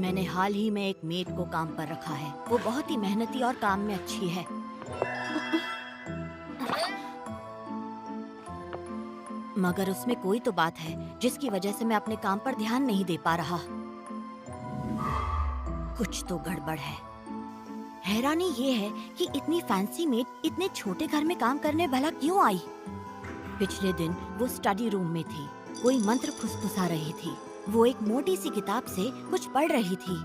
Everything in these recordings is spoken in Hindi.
मैंने हाल ही में एक मेड को काम पर रखा है। वो बहुत ही मेहनती और काम में अच्छी है। मगर उसमें कोई तो बात है जिसकी वजह से मैं अपने काम पर ध्यान नहीं दे पा रहा। कुछ तो गड़बड़ है। हैरानी ये है कि इतनी फैंसी मेड इतने छोटे घर में काम करने भला क्यों आई? पिछले दिन वो स्टडी रूम में थी, कोई मंत्र फुसफुसा रही थी। वो एक मोटी सी किताब से कुछ पढ़ रही थी।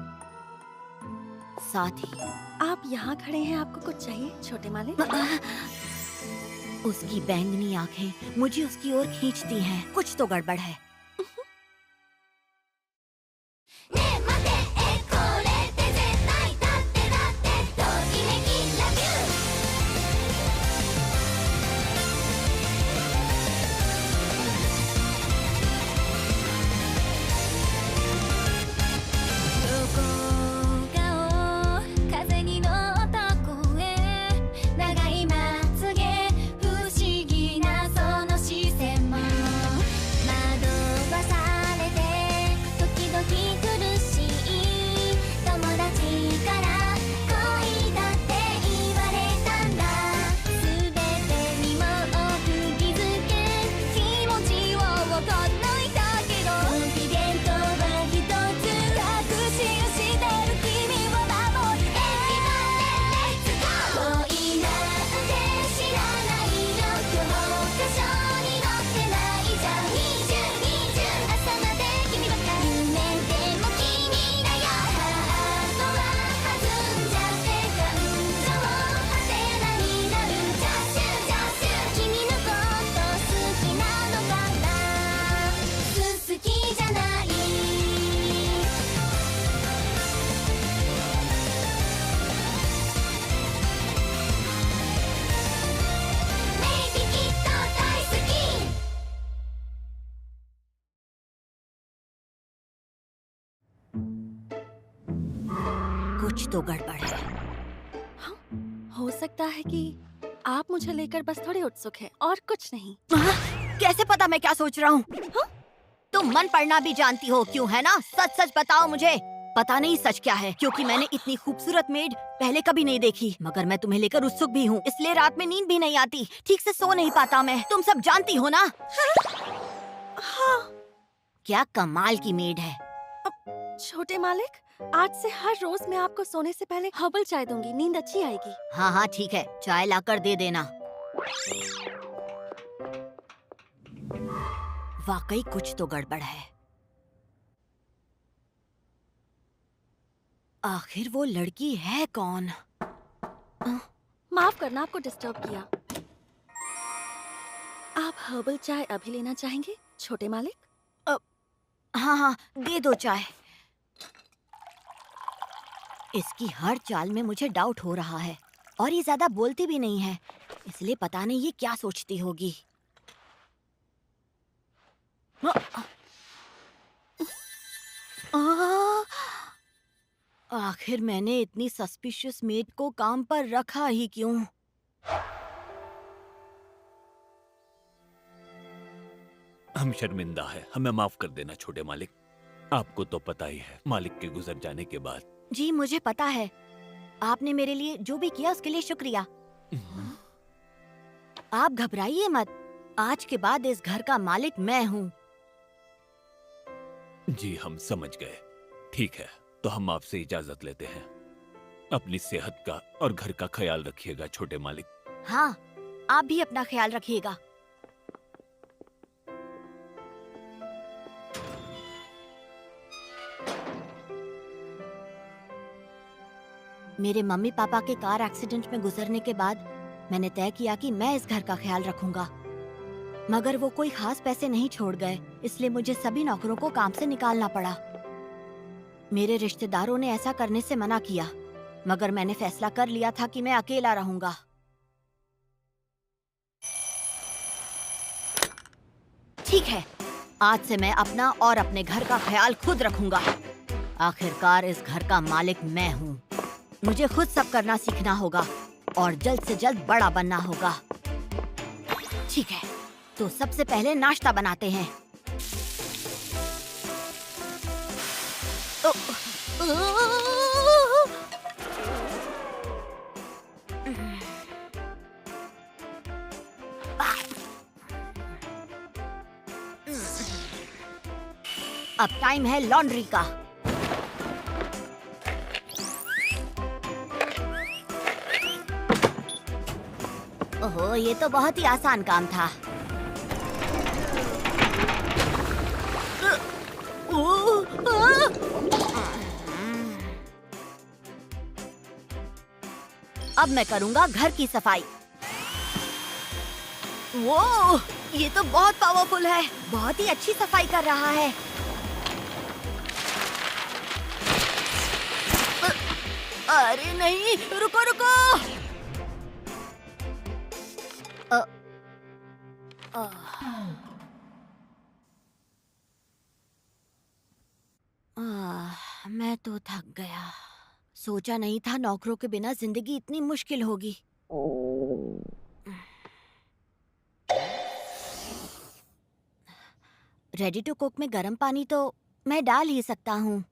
साथ ही आप यहाँ खड़े हैं, आपको कुछ चाहिए छोटे मालिक? उसकी बैंगनी आंखें मुझे उसकी ओर खींचती हैं। कुछ तो गड़बड़ है। कुछ तो गड़बड़ है। हाँ, हो सकता है कि आप मुझे लेकर बस थोड़े उत्सुक हैं और कुछ नहीं। कैसे पता मैं क्या सोच रहा हूँ? तुम मन पढ़ना भी जानती हो, क्यों है ना? सच सच बताओ मुझे। पता नहीं सच क्या है, क्योंकि मैंने इतनी खूबसूरत मेड पहले कभी नहीं देखी। मगर मैं तुम्हें लेकर उत्सुक भी हूँ, इसलिए रात में नींद भी नहीं आती, ठीक से सो नहीं पाता मैं। तुम सब जानती हो ना? हाँ। क्या कमाल की मेड है। छोटे मालिक, आज से हर रोज मैं आपको सोने से पहले हर्बल चाय दूंगी, नींद अच्छी आएगी। हाँ हाँ ठीक है, चाय लाकर दे देना। वाकई कुछ तो गड़बड़ है। आखिर वो लड़की है कौन? माफ करना, आपको डिस्टर्ब किया। आप हर्बल चाय अभी लेना चाहेंगे छोटे मालिक? हाँ हाँ, दे दो चाय। इसकी हर चाल में मुझे डाउट हो रहा है, और ये ज्यादा बोलती भी नहीं है, इसलिए पता नहीं ये क्या सोचती होगी। आखिर मैंने इतनी सस्पिशियस मेड को काम पर रखा ही क्यों? हम शर्मिंदा है, हमें माफ कर देना छोटे मालिक। आपको तो पता ही है, मालिक के गुजर जाने के बाद। जी मुझे पता है, आपने मेरे लिए जो भी किया उसके लिए शुक्रिया। आप घबराइए मत, आज के बाद इस घर का मालिक मैं हूँ। जी हम समझ गए। ठीक है, तो हम आपसे इजाजत लेते हैं। अपनी सेहत का और घर का ख्याल रखिएगा छोटे मालिक। हाँ, आप भी अपना ख्याल रखिएगा। मेरे मम्मी पापा के कार एक्सीडेंट में गुजरने के बाद मैंने तय किया कि मैं इस घर का ख्याल रखूंगा। मगर वो कोई खास पैसे नहीं छोड़ गए, इसलिए मुझे सभी नौकरों को काम से निकालना पड़ा। मेरे रिश्तेदारों ने ऐसा करने से मना किया, मगर मैंने फैसला कर लिया था कि मैं अकेला रहूंगा। ठीक है, आज से मैं अपना और अपने घर का ख्याल खुद रखूंगा। आखिरकार इस घर का मालिक मैं हूँ। मुझे खुद सब करना सीखना होगा और जल्द से जल्द बड़ा बनना होगा। ठीक है, तो सबसे पहले नाश्ता बनाते हैं। अब टाइम है लॉन्ड्री का। ओहो, ये तो बहुत ही आसान काम था। अब मैं करूंगा घर की सफाई। वो, ये तो बहुत पावरफुल है, बहुत ही अच्छी सफाई कर रहा है। अरे नहीं, रुको रुको। मैं तो थक गया। सोचा नहीं था नौकरों के बिना जिंदगी इतनी मुश्किल होगी। रेडी टू कुक में गर्म पानी तो मैं डाल ही सकता हूँ।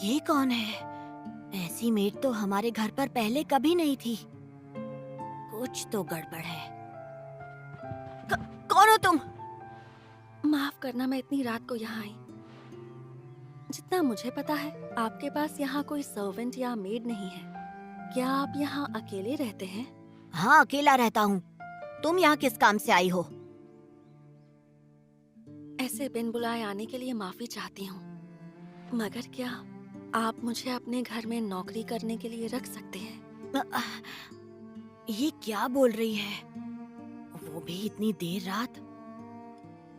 ये कौन है? ऐसी मेड तो हमारे घर पर पहले कभी नहीं थी। कुछ तो गड़बड़ है। कौन हो तुम? माफ करना, मैं इतनी रात को यहाँ आई। जितना मुझे पता है, आपके पास यहाँ कोई सर्वेंट या मेड नहीं है। क्या आप यहाँ अकेले रहते हैं? हाँ, अकेला रहता हूँ। तुम यहाँ किस काम से आई हो? ऐसे बिन बुलाए आने के लिए माफी चाहती हूँ, मगर क्या आप मुझे अपने घर में नौकरी करने के लिए रख सकते हैं? ये क्या बोल रही है? वो भी इतनी देर रात?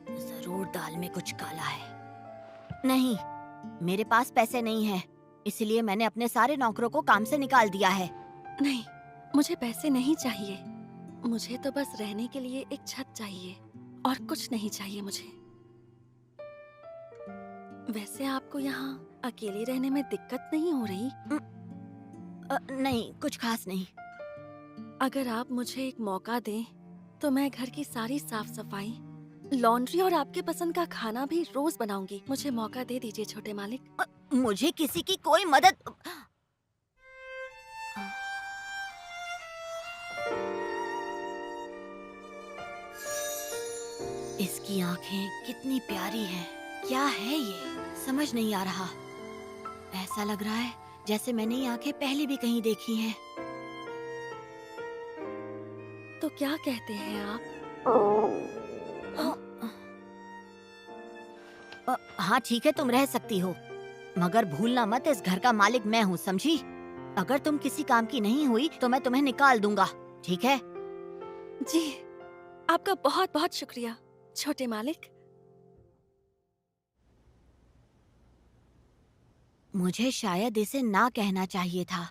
जरूर दाल में कुछ काला है। नहीं, मेरे पास पैसे नहीं हैं, इसलिए मैंने अपने सारे नौकरों को काम से निकाल दिया है। नहीं, मुझे पैसे नहीं चाहिए। मुझे तो बस रहने के लिए एक छत चाहिए और कुछ नहीं चाहिए मुझे। वैसे आपको यहाँ अकेले रहने में दिक्कत नहीं हो रही? नहीं, कुछ खास नहीं। अगर आप मुझे एक मौका दें तो मैं घर की सारी साफ सफाई, लॉन्ड्री और आपके पसंद का खाना भी रोज बनाऊंगी। मुझे मौका दे दीजिए छोटे मालिक। मुझे किसी की कोई मदद। इसकी आंखें कितनी प्यारी हैं। क्या है ये? समझ नहीं आ रहा। ऐसा लग रहा है जैसे मैंने ये आंखें पहले भी कहीं देखी हैं। तो क्या कहते हैं आप? हाँ ठीक है, तुम रह सकती हो, मगर भूलना मत इस घर का मालिक मैं हूँ, समझी? अगर तुम किसी काम की नहीं हुई तो मैं तुम्हें निकाल दूंगा, ठीक है? जी, आपका बहुत बहुत शुक्रिया छोटे मालिक। मुझे शायद इसे ना कहना चाहिए था,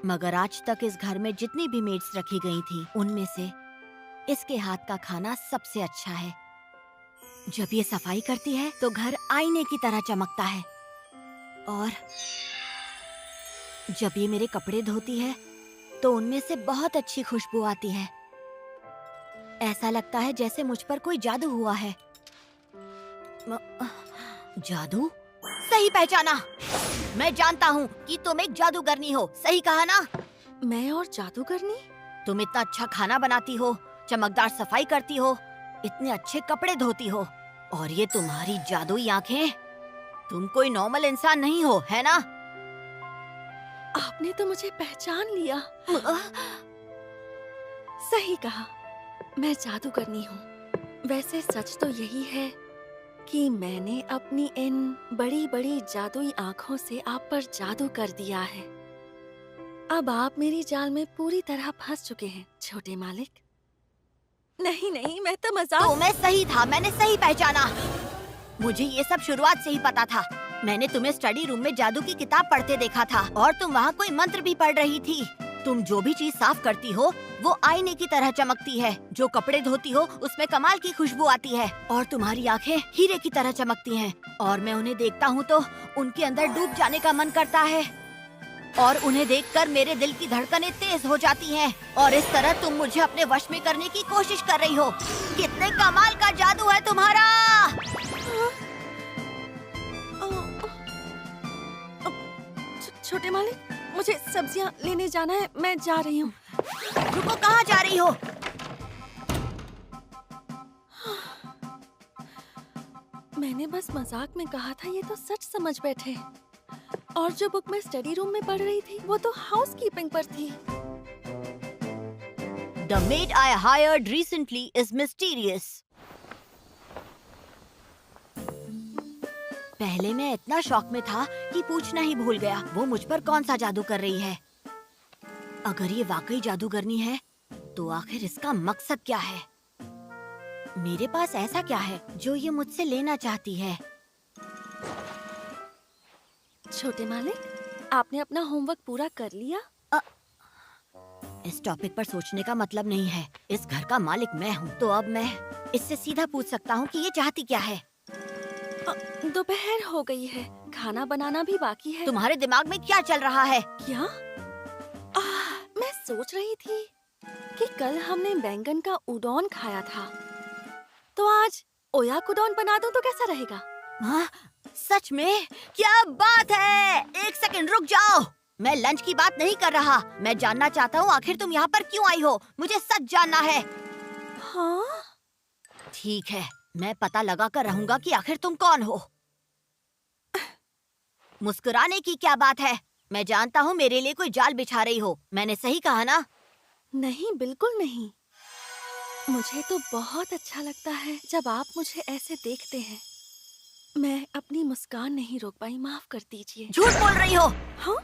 मगर आज तक इस घर में जितनी भी मेड्स रखी गई थी, उनमें से इसके हाथ का खाना सबसे अच्छा है। जब ये सफाई करती है तो घर आईने की तरह चमकता है, और जब ये मेरे कपड़े धोती है तो उनमें से बहुत अच्छी खुशबू आती है। ऐसा लगता है जैसे मुझ पर कोई जादू हुआ है। जादू? सही पहचाना। मैं जानता हूँ कि तुम एक जादूगरनी हो, सही कहा ना? मैं और जादूगरनी? तुम इतना अच्छा खाना बनाती हो, चमकदार सफाई करती हो, इतने अच्छे कपड़े धोती हो, और ये तुम्हारी जादुई आंखें। तुम कोई नॉर्मल इंसान नहीं हो, है ना? आपने तो मुझे पहचान लिया। सही कहा, मैं जादूगरनी हूँ। वैसे सच तो यही है कि मैंने अपनी इन बड़ी बड़ी जादुई आँखों से आप पर जादू कर दिया है। अब आप मेरी जाल में पूरी तरह फंस चुके हैं छोटे मालिक। नहीं नहीं, मैं तो मजाक। तो मैं सही था, मैंने सही पहचाना। मुझे ये सब शुरुआत से ही पता था। मैंने तुम्हें स्टडी रूम में जादू की किताब पढ़ते देखा था और तुम वहाँ कोई मंत्र भी पढ़ रही थी। तुम जो भी चीज साफ करती हो वो आईने की तरह चमकती है। जो कपड़े धोती हो उसमें कमाल की खुशबू आती है और तुम्हारी आंखें हीरे की तरह चमकती हैं। और मैं उन्हें देखता हूँ तो उनके अंदर डूब जाने का मन करता है और उन्हें देखकर मेरे दिल की धड़कनें तेज हो जाती हैं। और इस तरह तुम मुझे अपने वश में करने की कोशिश कर रही हो। कितने कमाल का जादू है तुम्हारा। छोटे मालिक, मुझे सब्जियां लेने जाना है, मैं जा रही हूँ। रुको, कहाँ जा रही हो? मैंने बस मजाक में कहा था, ये तो सच समझ बैठे। और जो बुक मैं स्टडी रूम में पढ़ रही थी वो तो हाउसकीपिंग पर थी। The maid I hired recently is mysterious. पहले मैं इतना शॉक में था कि पूछना ही भूल गया वो मुझ पर कौन सा जादू कर रही है। अगर ये वाकई जादूगरनी है तो आखिर इसका मकसद क्या है? मेरे पास ऐसा क्या है जो ये मुझसे लेना चाहती है? छोटे मालिक, आपने अपना होमवर्क पूरा कर लिया? इस टॉपिक पर सोचने का मतलब नहीं है। इस घर का मालिक मैं हूँ, तो अब मैं इससे सीधा पूछ सकता हूँ कि ये चाहती क्या है। दोपहर हो गई है, खाना बनाना भी बाकी है। तुम्हारे दिमाग में क्या चल रहा है? क्या? मैं सोच रही थी कि कल हमने बैंगन का उडोन खाया था, तो आज ओयाकुडोन बना दूं तो कैसा रहेगा? हाँ, सच में? क्या बात है! एक सेकंड रुक जाओ। मैं लंच की बात नहीं कर रहा। मैं जानना चाहता हूँ आखिर तुम यहाँ पर क्यों आई हो। मुझे सच जानना है। हाँ? ठीक है, मैं पता लगा कर रहूंगा कि आखिर तुम कौन हो। मुस्कुराने की क्या बात है? मैं जानता हूँ मेरे लिए कोई जाल बिछा रही हो। मैंने सही कहा ना? नहीं, बिल्कुल नहीं। मुझे तो बहुत अच्छा लगता है जब आप मुझे ऐसे देखते हैं। मैं अपनी मुस्कान नहीं रोक पाई, माफ कर दीजिए। झूठ बोल रही हो। हाँ?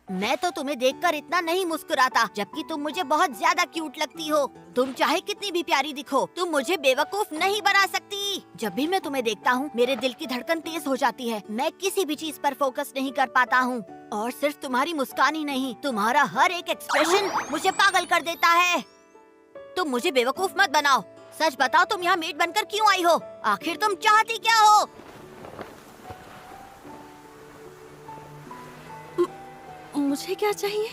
मैं तो तुम्हें देखकर इतना नहीं मुस्कुराता, जबकि तुम मुझे बहुत ज्यादा क्यूट लगती हो। तुम चाहे कितनी भी प्यारी दिखो, तुम मुझे बेवकूफ नहीं बना सकती। जब भी मैं तुम्हें देखता हूँ मेरे दिल की धड़कन तेज हो जाती है। मैं किसी भी चीज पर फोकस नहीं कर पाता हूँ। और सिर्फ तुम्हारी मुस्कान ही नहीं, तुम्हारा हर एक एक्सप्रेशन मुझे पागल कर देता है। तुम मुझे बेवकूफ मत बनाओ। सच बताओ, तुम यहाँ मेड बनकर क्यों आई हो? आखिर तुम चाहती क्या हो? मुझे क्या चाहिए?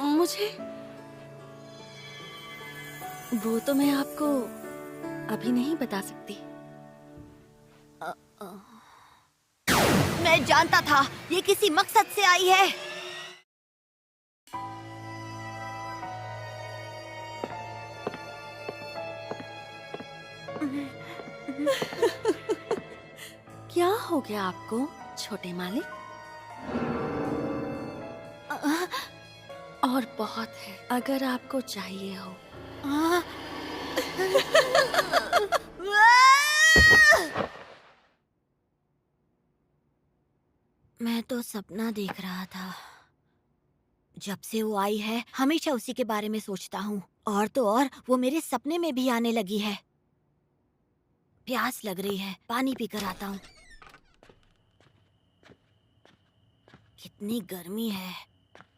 मुझे वो तो मैं आपको अभी नहीं बता सकती। मैं जानता था ये किसी मकसद से आई है। क्या हो गया आपको, छोटे मालिक? और बहुत है, अगर आपको चाहिए हो। मैं तो सपना देख रहा था। जब से वो आई है हमेशा उसी के बारे में सोचता हूँ। और तो और वो मेरे सपने में भी आने लगी है। प्यास लग रही है, पानी पीकर आता हूँ। कितनी गर्मी है।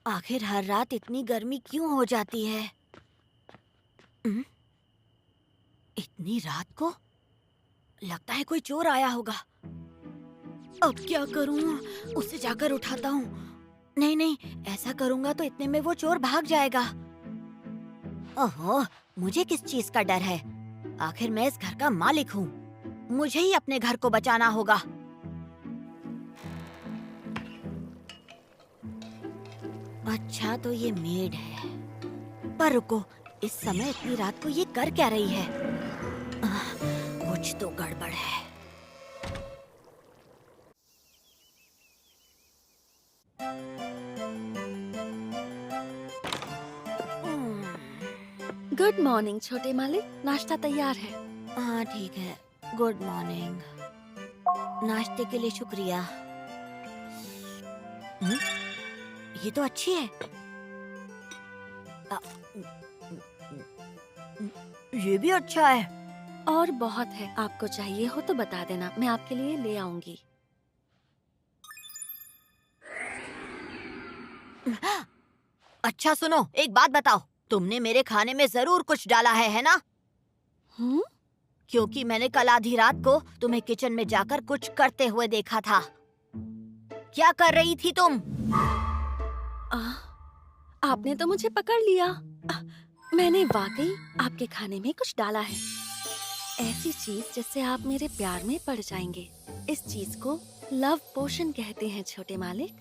आखिर हर रात इतनी गर्मी क्यों हो जाती है? इतनी रात को? लगता है कोई चोर आया होगा। अब क्या करूं? उसे जाकर उठाता हूँ। नहीं नहीं, ऐसा करूंगा तो इतने में वो चोर भाग जाएगा। ओहो, मुझे किस चीज का डर है? आखिर मैं इस घर का मालिक हूँ। मुझे ही अपने घर को बचाना होगा। अच्छा, तो ये मेड है। पर रुको, इस समय इतनी रात को ये कर क्या रही है? कुछ तो गड़बड़ है। गुड मॉर्निंग छोटे मालिक, नाश्ता तैयार है। हाँ ठीक है, गुड मॉर्निंग। नाश्ते के लिए शुक्रिया। ये तो अच्छी है। ये भी अच्छा है। और बहुत है, आपको चाहिए हो तो बता देना, मैं आपके लिए ले आऊंगी। अच्छा सुनो, एक बात बताओ, तुमने मेरे खाने में जरूर कुछ डाला है ना? हम्म? क्योंकि मैंने कल आधी रात को तुम्हें किचन में जाकर कुछ करते हुए देखा था। क्या कर रही थी तुम? आ, आपने तो मुझे पकड़ लिया। मैंने वाकई आपके खाने में कुछ डाला है, ऐसी चीज जिससे आप मेरे प्यार में पड़ जाएंगे। इस चीज को लव पोशन कहते हैं छोटे मालिक।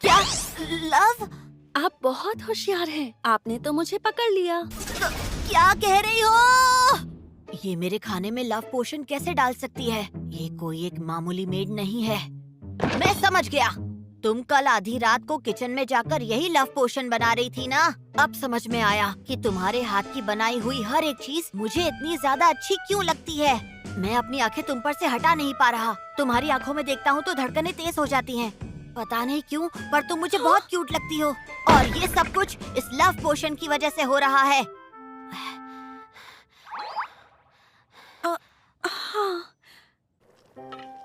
क्या? लव? आप बहुत होशियार हैं, आपने तो मुझे पकड़ लिया। क्या कह रही हो? ये मेरे खाने में लव पोशन कैसे डाल सकती है? ये कोई एक मामूली मेड नहीं है। मैं समझ गया, तुम कल आधी रात को किचन में जाकर यही लव पोशन बना रही थी ना? अब समझ में आया कि तुम्हारे हाथ की बनाई हुई हर एक चीज मुझे इतनी ज्यादा अच्छी क्यों लगती है। मैं अपनी आंखें तुम पर से हटा नहीं पा रहा। तुम्हारी आंखों में देखता हूँ तो धड़कनें तेज हो जाती हैं। पता नहीं क्यों, पर तुम मुझे बहुत क्यूट लगती हो। और ये सब कुछ इस लव पोशन की वजह से हो रहा है। हाँ,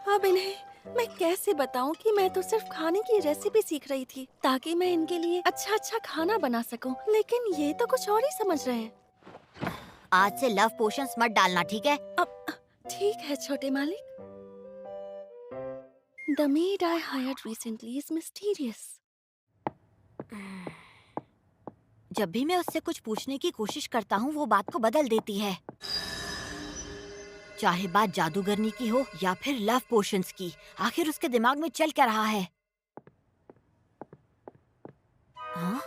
अब इन्हें मैं कैसे बताऊं कि मैं तो सिर्फ खाने की रेसिपी सीख रही थी ताकि मैं इनके लिए अच्छा खाना बना सकूं, लेकिन ये तो कुछ और ही समझ रहे हैं। आज से लव पोशंस मत डालना, ठीक है? अब ठीक है छोटे मालिक। The maid I hired recently is mysterious. जब भी मैं उससे कुछ पूछने की कोशिश करता हूँ, वो बात को बदल देती है। चाहे बात जादूगरनी की हो या फिर लव पोशंस की, आखिर उसके दिमाग में चल क्या रहा है? हाँ?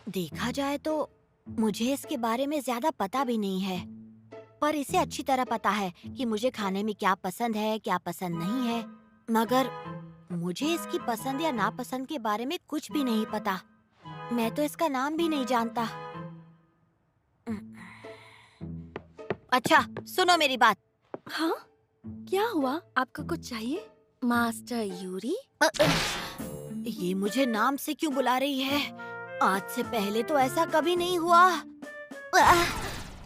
देखा जाए तो मुझे इसके बारे में ज्यादा पता भी नहीं है, पर इसे अच्छी तरह पता है कि मुझे खाने में क्या पसंद है, क्या पसंद नहीं है। मगर मुझे इसकी पसंद या नापसंद के बारे में कुछ भी नहीं पता। मैं तो इसका नाम भी नहीं जानता। अच्छा, सुनो मेरी बात। हाँ? क्या हुआ? आपको कुछ चाहिए? Master Yuri? ये मुझे नाम से क्यों बुला रही है? आज से पहले तो ऐसा कभी नहीं हुआ।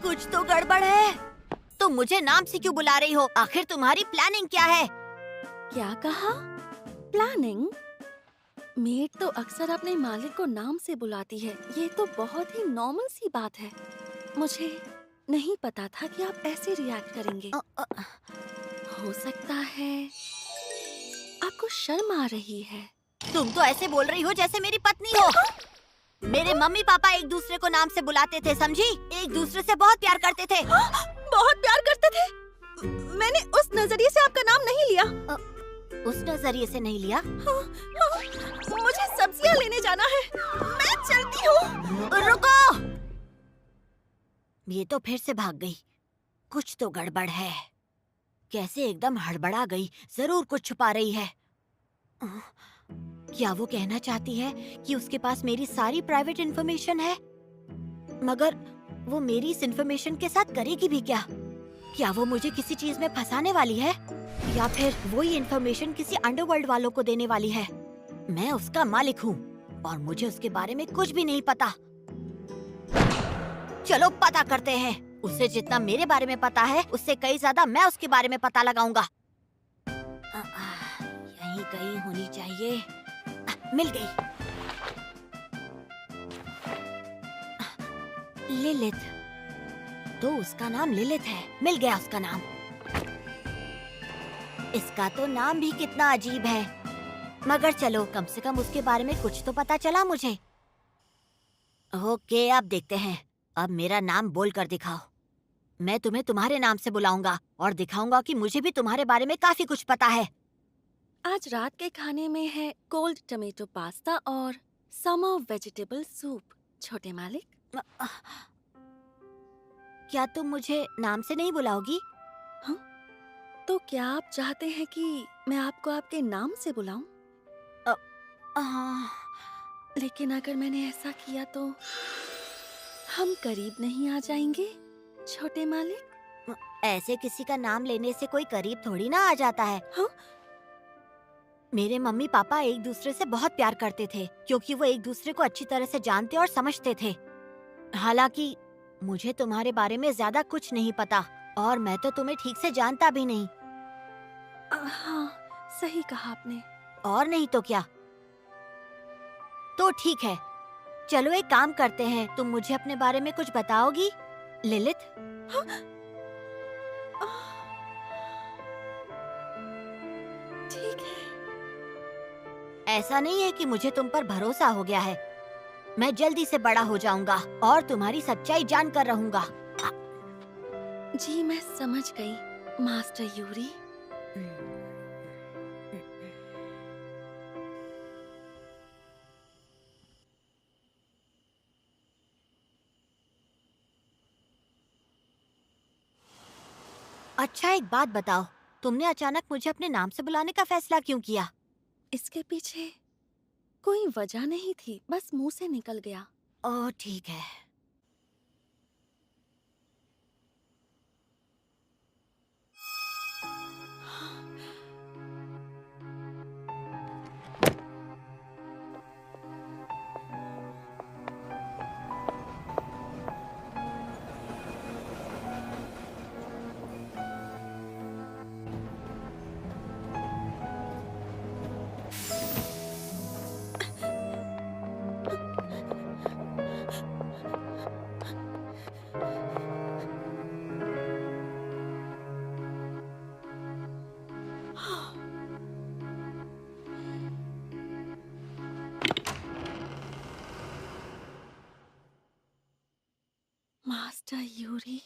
कुछ तो गड़बड़ है। तुम मुझे नाम से क्यों बुला रही हो? आखिर तुम्हारी प्लानिंग क्या है? क्या कहा? प्लानिंग? मेड तो अक्सर अपने मालिक को नाम से बुलाती है। ये तो बहुत ही नॉर्मल सी बात है। मुझे नहीं पता था कि आप ऐसे रिएक्ट करेंगे। हो सकता है आपको शर्म आ रही है। तुम तो ऐसे बोल रही हो जैसे मेरी पत्नी हो। मेरे मम्मी पापा एक दूसरे को नाम से बुलाते थे, समझी? एक दूसरे से बहुत प्यार करते थे। बहुत प्यार करते थे? मैंने उस नजरिए से आपका नाम नहीं लिया। उस नजरिए से नहीं लिया? मुझे सब्जियां लेने जाना है, मैं चलती हूँ। रुको! ये तो फिर से भाग गई। कुछ तो गड़बड़ है। कैसे एकदम हड़बड़ा गई? जरूर कुछ छुपा रही है। क्या वो कहना चाहती है कि उसके पास मेरी सारी प्राइवेट इंफॉर्मेशन है? मगर वो मेरी इस इंफॉर्मेशन के साथ करेगी भी क्या? क्या वो मुझे किसी चीज में फंसाने वाली है? या फिर वो ये इंफॉर्मेशन किसी अंडरवर्ल्ड वालों को देने वाली है? मैं उसका मालिक हूँ और मुझे उसके बारे में कुछ भी नहीं पता। चलो पता करते हैं। उसे जितना मेरे बारे में पता है, उससे कई ज्यादा मैं उसके बारे में पता लगाऊंगा। यहीं कहीं होनी चाहिए। मिल गई। लिलिथ। तो उसका नाम लिलिथ है। मिल गया उसका नाम। इसका तो नाम भी कितना अजीब है। मगर चलो, कम से कम उसके बारे में कुछ तो पता चला मुझे। ओके, अब देखते हैं। अब मेरा नाम बोल कर दिखाओ। मैं तुम्हें तुम्हारे नाम से बुलाऊंगा और दिखाऊंगा कि मुझे भी तुम्हारे बारे में काफी कुछ पता है। आज रात के खाने में है कोल्ड टमेटो पास्ता और समर वेजिटेबल सूप। छोटे मालिक, क्या तुम मुझे नाम से नहीं बुलाओगी? हाँ? तो क्या आप चाहते हैं कि मैं आपको आपके नाम से बुलाऊं? लेकिन अगर मैंने ऐसा किया तो हम करीब नहीं आ जाएंगे छोटे मालिक? ऐसे किसी का नाम लेने से कोई करीब थोड़ी ना आ जाता है। हाँ? मेरे मम्मी पापा एक दूसरे से बहुत प्यार करते थे क्योंकि वो एक दूसरे को अच्छी तरह से जानते और समझते थे। हालांकि मुझे तुम्हारे बारे में ज्यादा कुछ नहीं पता और मैं तो तुम्हें ठीक से जानता भी नहीं। हाँ, सही कहा आपने। और नहीं तो क्या। तो ठीक है, चलो एक काम करते हैं, तुम मुझे अपने बारे में कुछ बताओगी लिलित? हाँ? आह, ठीक है। ऐसा नहीं है कि मुझे तुम पर भरोसा हो गया है। मैं जल्दी से बड़ा हो जाऊंगा और तुम्हारी सच्चाई जानकर रहूंगा। जी मैं समझ गई मास्टर यूरी। अच्छा एक बात बताओ, तुमने अचानक मुझे अपने नाम से बुलाने का फैसला क्यों किया? इसके पीछे कोई वजह नहीं थी, बस मुंह से निकल गया। ओह ठीक है। Master Yuri.